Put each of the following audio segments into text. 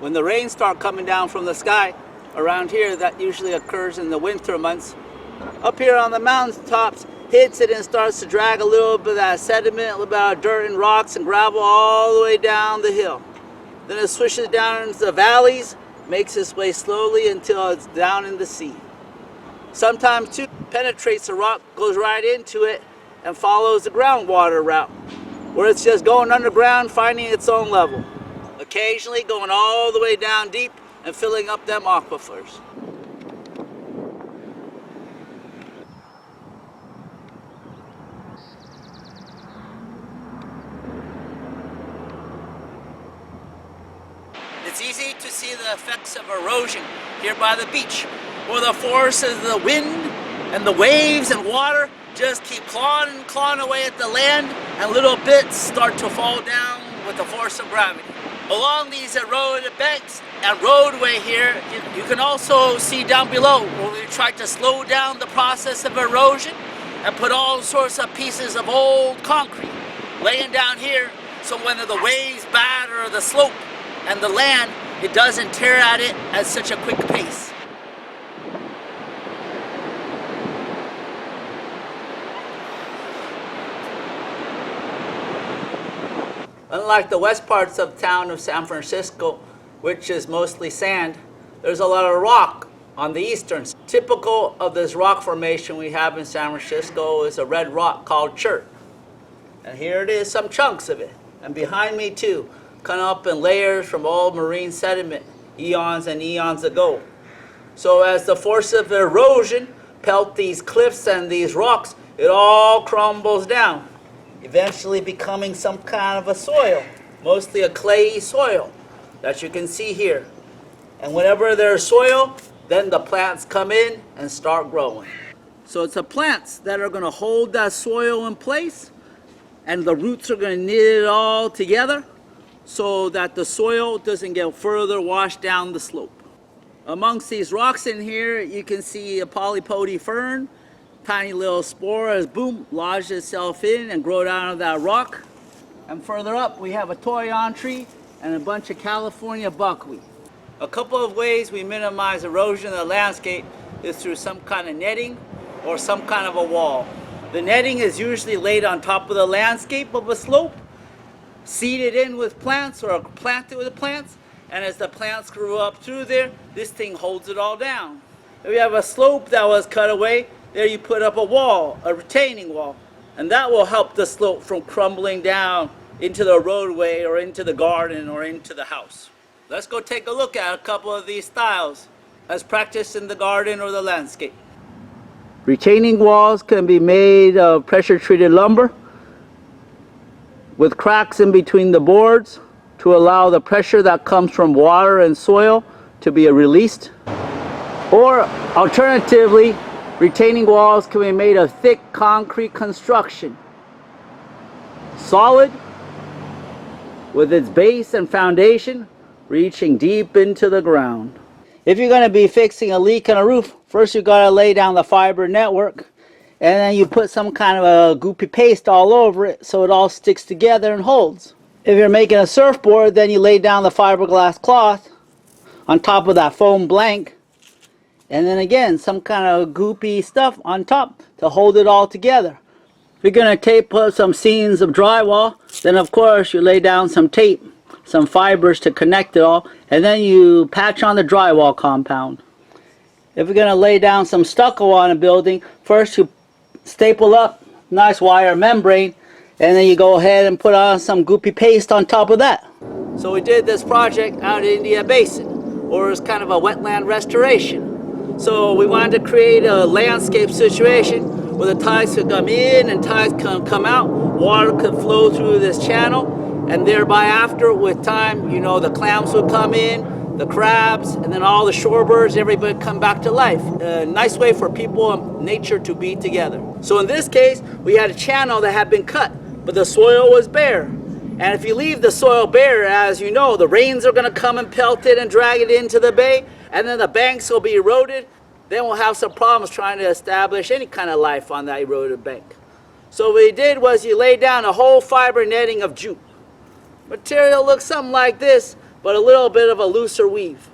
When the rains start coming down from the sky around here, that usually occurs in the winter months, up here on the mountain tops, hits it and starts to drag a little bit of that sediment, a little bit of dirt and rocks and gravel all the way down the hill. Then it swishes down into the valleys, makes its way slowly until it's down in the sea. Sometimes too, penetrates the rock, goes right into it, and follows the groundwater route, where it's just going underground, finding its own level. Occasionally going all the way down deep and filling up them aquifers. It's easy to see the effects of erosion here by the beach, where the force of the wind and the waves and water just keep clawing and clawing away at the land, and little bits start to fall down with the force of gravity. Along these eroded banks and roadway here, you can also see down below where we tried to slow down the process of erosion and put all sorts of pieces of old concrete laying down here, so when the waves batter the slope and the land, it doesn't tear at it at such a quick pace. Unlike the west parts of town of San Francisco, which is mostly sand, there's a lot of rock on the eastern. Typical of this rock formation we have in San Francisco is a red rock called chert. And here it is, some chunks of it. And behind me too, come up in layers from old marine sediment, eons and eons ago. So as the force of erosion pelt these cliffs and these rocks, it all crumbles down, eventually becoming some kind of a soil, mostly a clayey soil that you can see here. And whenever there's soil, then the plants come in and start growing. So it's the plants that are going to hold that soil in place, and the roots are going to knit it all together so that the soil doesn't get further washed down the slope. Amongst these rocks in here, you can see a polypody fern. Tiny little spore has boom, lodged itself in and growed out of that rock. And further up, we have a toyon tree and a bunch of California buckwheat. A couple of ways we minimize erosion in the landscape is through some kind of netting or some kind of a wall. The netting is usually laid on top of the landscape of a slope, seeded in with plants or planted with plants, and as the plants grew up through there, this thing holds it all down. If you have a slope that was cut away, there you put up a wall, a retaining wall, and that will help the slope from crumbling down into the roadway or into the garden or into the house. Let's go take a look at a couple of these styles as practiced in the garden or the landscape. Retaining walls can be made of pressure-treated lumber with cracks in between the boards to allow the pressure that comes from water and soil to be released. Or alternatively, retaining walls can be made of thick concrete construction, solid, with its base and foundation reaching deep into the ground. If you're going to be fixing a leak in a roof, first you've got to lay down the fiber network, and then you put some kind of a goopy paste all over it so it all sticks together and holds. If you're making a surfboard, then you lay down the fiberglass cloth on top of that foam blank, and then again some kind of goopy stuff on top to hold it all together. If you're going to tape up some scenes of drywall, then of course you lay down some tape, some fibers to connect it all, and then you patch on the drywall compound. If you're going to lay down some stucco on a building, first you staple up nice wire membrane, and then you go ahead and put on some goopy paste on top of that. So we did this project out in India Basin, or it's kind of a wetland restoration. So we wanted to create a landscape situation where the tides could come in and tides can come out, water could flow through this channel, and thereby after, with time, you know, the clams would come in, the crabs, and then all the shorebirds, everybody come back to life. A nice way for people and nature to be together. So in this case, we had a channel that had been cut, but the soil was bare. And if you leave the soil bare, as you know, the rains are going to come and pelt it and drag it into the bay, and then the banks will be eroded. Then we'll have some problems trying to establish any kind of life on that eroded bank. So what we did was you lay down a whole fiber netting of jute. Material looks something like this, but a little bit of a looser weave.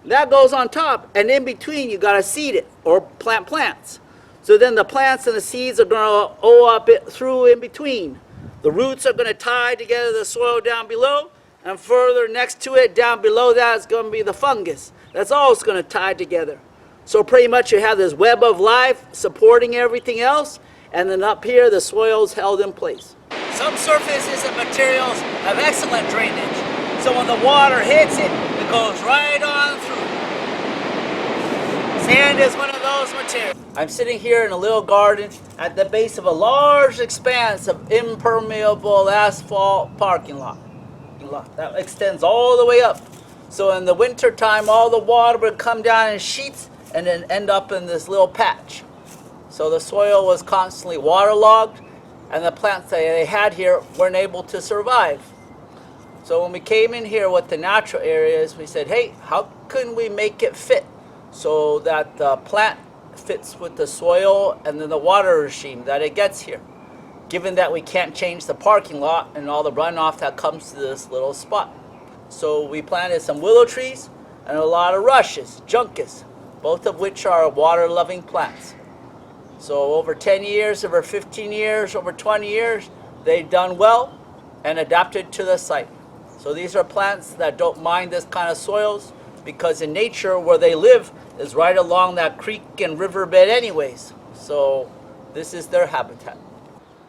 That goes on top, and in between you got to seed it or plant plants. So then the plants and the seeds are going to owe up it through in between. The roots are going to tie together the soil down below, and further next to it, down below that, is going to be the fungus. That's all it's going to tie together. So pretty much you have this web of life supporting everything else, and then up here the soil is held in place. Some surfaces and materials have excellent drainage. So when the water hits it, it goes right on through. Sand is one of those materials. I'm sitting here in a little garden at the base of a large expanse of impermeable asphalt parking lot. That extends all the way up. So in the winter time, all the water would come down in sheets and then end up in this little patch. So the soil was constantly waterlogged, and the plants that they had here weren't able to survive. So when we came in here with the natural areas, we said, hey, how can we make it fit so that the plant fits with the soil and then the water regime that it gets here, given that we can't change the parking lot and all the runoff that comes to this little spot. So we planted some willow trees and a lot of rushes, juncus, both of which are water-loving plants. So over 10 years, over 15 years, over 20 years, they've done well and adapted to the site. So these are plants that don't mind this kind of soils, because in nature where they live is right along that creek and riverbed anyways. So this is their habitat.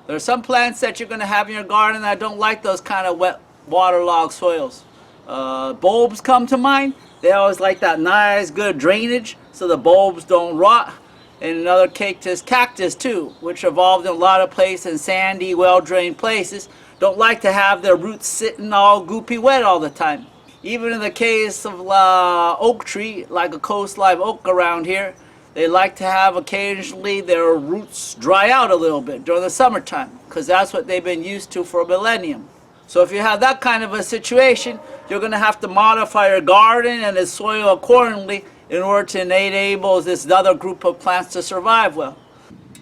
There are some plants that you're going to have in your garden that don't like those kind of wet, waterlogged soils. Bulbs come to mind. They always like that nice, good drainage so the bulbs don't rot. And another cactus too, which evolved in a lot of places in sandy, well-drained places, don't like to have their roots sitting all goopy wet all the time. Even in the case of oak tree, like a coast live oak around here, they like to have occasionally their roots dry out a little bit during the summertime, because that's what they've been used to for a millennium. So if you have that kind of a situation, you're going to have to modify your garden and the soil accordingly in order to enable this other group of plants to survive well.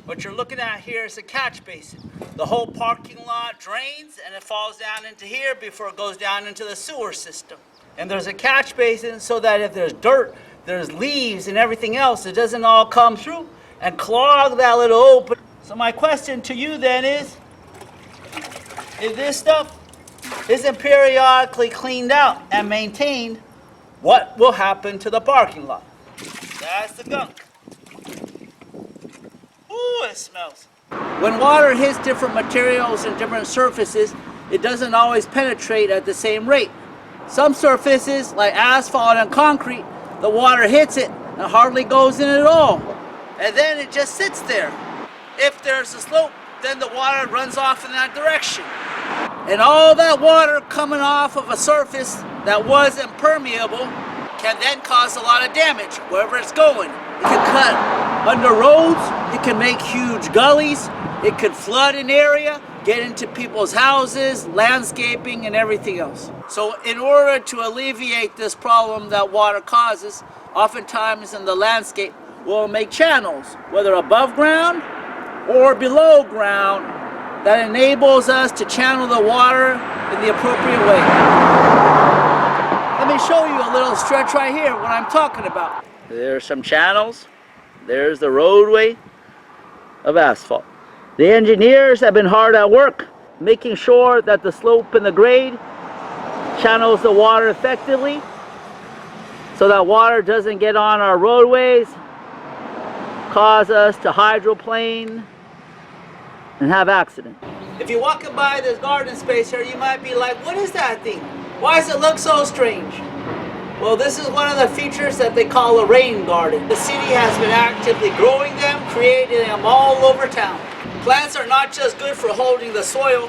What you're looking at here is a catch basin. The whole parking lot drains and it falls down into here before it goes down into the sewer system. And there's a catch basin so that if there's dirt, there's leaves and everything else, it doesn't all come through and clog that little open. So my question to you then is, if this stuff isn't periodically cleaned out and maintained, what will happen to the parking lot? That's the gunk. Ooh, it smells. When water hits different materials and different surfaces, it doesn't always penetrate at the same rate. Some surfaces, like asphalt and concrete, the water hits it and hardly goes in at all. And then it just sits there. If there's a slope, then the water runs off in that direction. And all that water coming off of a surface that was impermeable can then cause a lot of damage wherever it's going. It can cut under roads, it can make huge gullies, it could flood an area, get into people's houses, landscaping, and everything else. So in order to alleviate this problem that water causes, oftentimes in the landscape, we'll make channels, whether above ground or below ground, that enables us to channel the water in the appropriate way. Let me show you a little stretch right here, what I'm talking about. There's some channels. There's the roadway of asphalt. The engineers have been hard at work, making sure that the slope and the grade channels the water effectively, so that water doesn't get on our roadways, cause us to hydroplane, and have accidents. If you're walking by this garden space here, you might be like, what is that thing? Why does it look so strange? Well, this is one of the features that they call a rain garden. The city has been actively growing them, creating them all over town. Plants are not just good for holding the soil.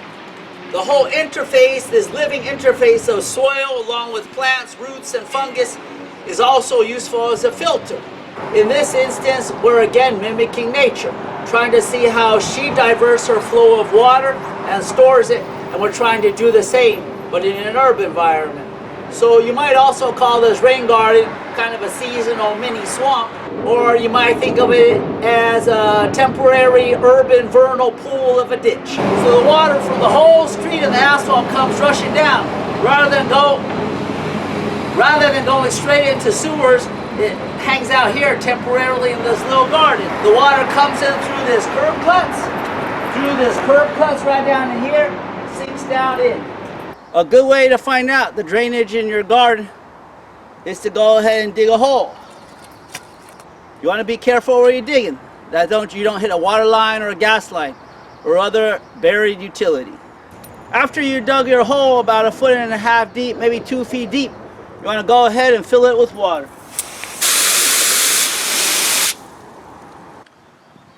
The whole interface, this living interface of soil along with plants, roots, and fungus is also useful as a filter. In this instance, we're again mimicking nature, trying to see how she diverts her flow of water and stores it, and we're trying to do the same, but in an urban environment. So you might also call this rain garden kind of a seasonal mini swamp, or you might think of it as a temporary urban vernal pool of a ditch. So the water from the whole street and the asphalt comes rushing down, rather than go Rather than going straight into sewers, it hangs out here temporarily in this little garden. The water comes in through this curb cuts right down in here, sinks down in. A good way to find out the drainage in your garden is to go ahead and dig a hole. You want to be careful where you're digging, that you don't hit a water line or a gas line or other buried utility. After you dug your hole about 1.5 feet deep, maybe 2 feet deep, you want to go ahead and fill it with water.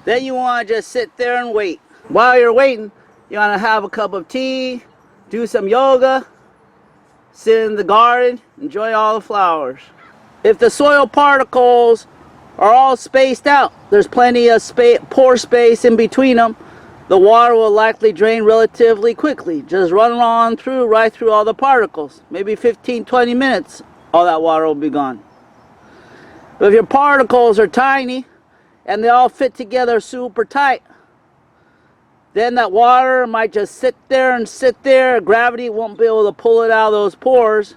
Then you want to just sit there and wait. While you're waiting, you want to have a cup of tea, do some yoga, sit in the garden, enjoy all the flowers. If the soil particles are all spaced out, there's plenty of pore space in between them, the water will likely drain relatively quickly. Just run on through, right through all the particles. Maybe 15-20 minutes, all that water will be gone. But if your particles are tiny and they all fit together super tight, then that water might just sit there and sit there. Gravity won't be able to pull it out of those pores.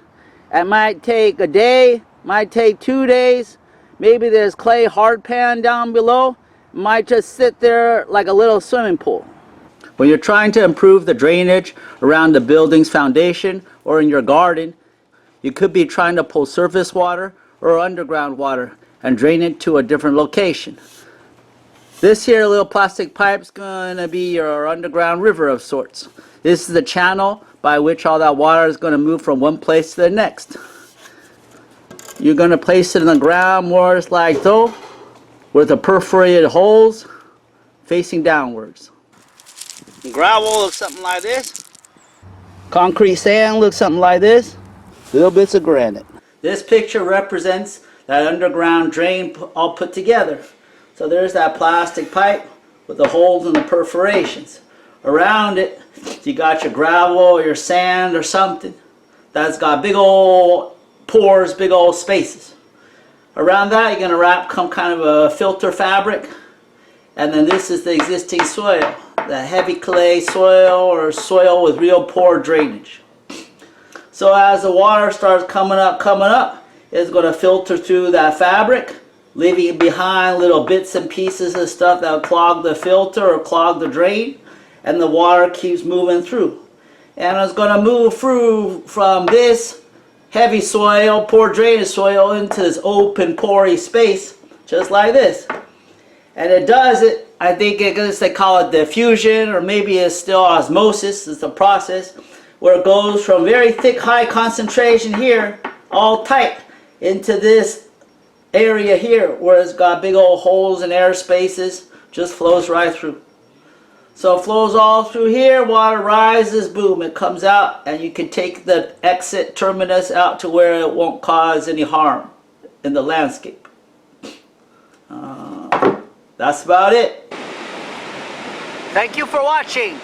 It might take a day, might take 2 days. Maybe there's clay hard pan down below. It might just sit there like a little swimming pool. When you're trying to improve the drainage around the building's foundation or in your garden, you could be trying to pull surface water or underground water and drain it to a different location. This here little plastic pipe's gonna be your underground river of sorts. This is the channel by which all that water is gonna move from one place to the next. You're gonna place it in the ground more or less like so, with the perforated holes facing downwards. Gravel looks something like this. Concrete sand looks something like this. Little bits of granite. This picture represents that underground drain all put together. So there's that plastic pipe with the holes and the perforations. Around it, you got your gravel or your sand or something that's got big old pores, big old spaces. Around that, you're going to wrap some kind of a filter fabric. And then this is the existing soil, the heavy clay soil or soil with real poor drainage. So as the water starts coming up, it's going to filter through that fabric, leaving behind little bits and pieces of stuff that will clog the filter or clog the drain, and the water keeps moving through. And it's going to move through from this heavy soil, poor drainage soil, into this open, porous space, just like this. And it does it, I think they call it diffusion, or maybe it's still osmosis. It's a process where it goes from very thick, high concentration here, all tight, into this area here where it's got big old holes and air spaces, just flows right through. So it flows all through here, water rises, boom, it comes out, and you can take the exit terminus out to where it won't cause any harm in the landscape. That's about it. Thank you for watching.